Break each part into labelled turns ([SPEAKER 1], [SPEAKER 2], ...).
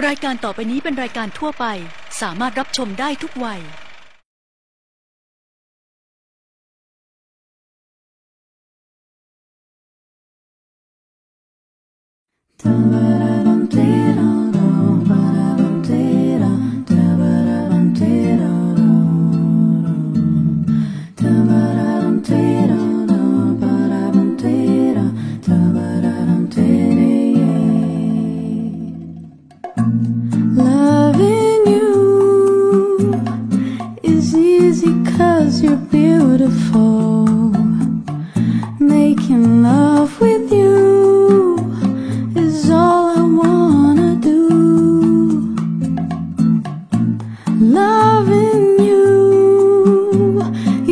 [SPEAKER 1] รายการต่อไปนี้เป็นรายการทั่วไปสามารถรับชมได้ทุกวัย
[SPEAKER 2] You're beautiful. Making love with you is all I wanna do. Loving you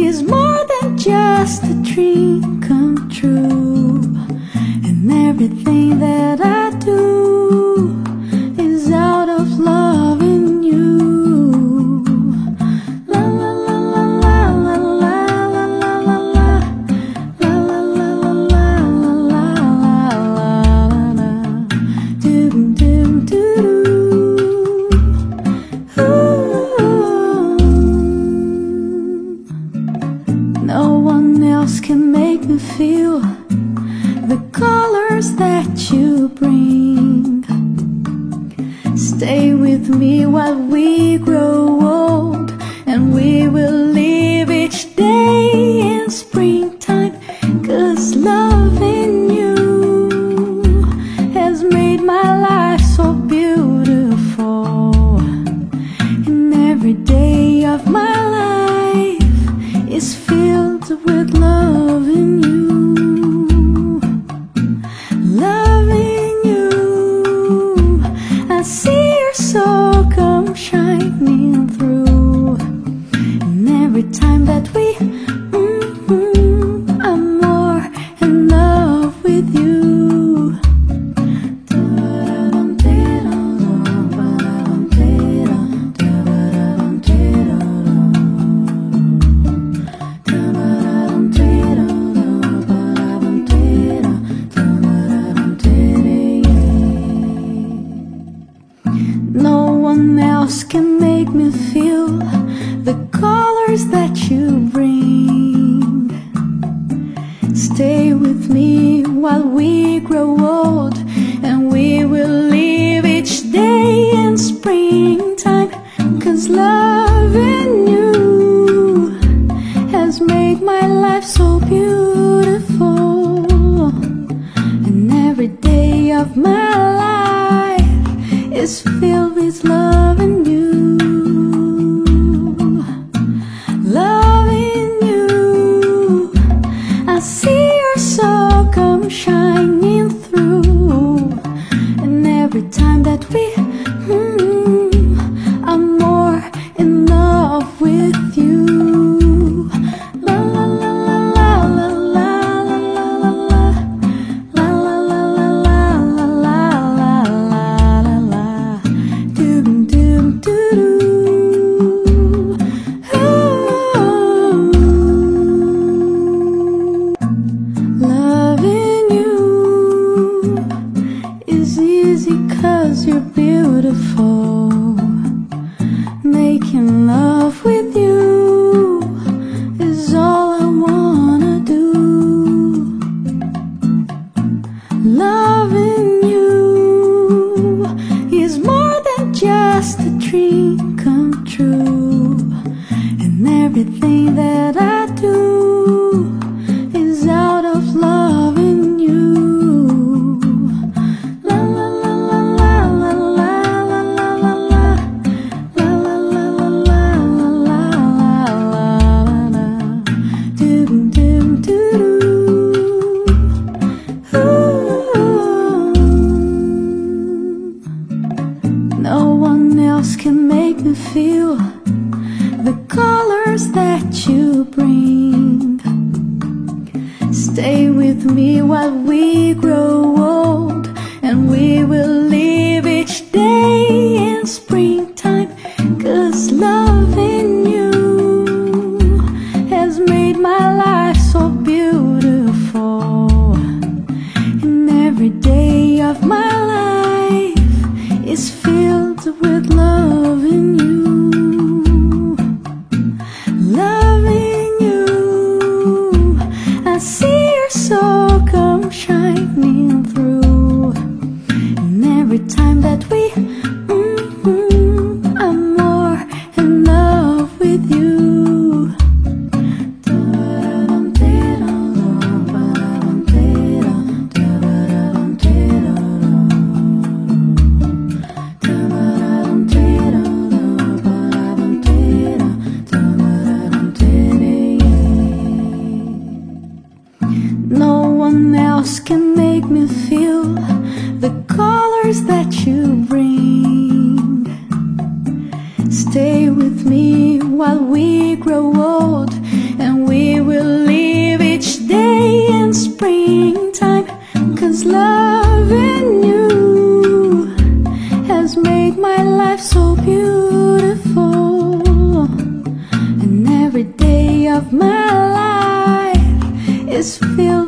[SPEAKER 2] is more than just a dream come true. And everything that I do is out of loving you. Can make me feel the colors that you bring. Stay with me while we grow old, and we will live each day in springtime. 'Cause loving you has made my life so beautiful. And every day of my life is filled with loving you. Loving you, I see your soul come shining through. And every time that we I'm more in love with you. No one else can make me feel the colors that you bring. Stay with me while we grow old, and we will live each day in springtime. 'Cause loving you has made my life so beautiful. And every day of my life is filled with loving you. Loving you, I see your soul come shining through. And every time that we I'm more in love with you. La la la la la la la la la la la la la la la la la la la. Loving you is easy 'cause you're beautiful. Making love with you is all I wanna do. Loving you is more than just a dream come true. And everything that I do is out of loving you. La la la la la la la la la la la la la la la la la la. Doom doom doo doo. No one else can make me feel the colors that you bring. Stay with me while we grow old, and we will live each day in springtime. 'Cause loving you has made my life so beautiful. And every day of my life is filled with loving you. Loving you, I see your soul come shining through. And every time that we I'm more in love with you. No one else can make me feel the colors that you bring. Stay with me while we grow old, and we will live each day in springtime. 'Cause loving you has made my life so beautiful. And every day of my life is filled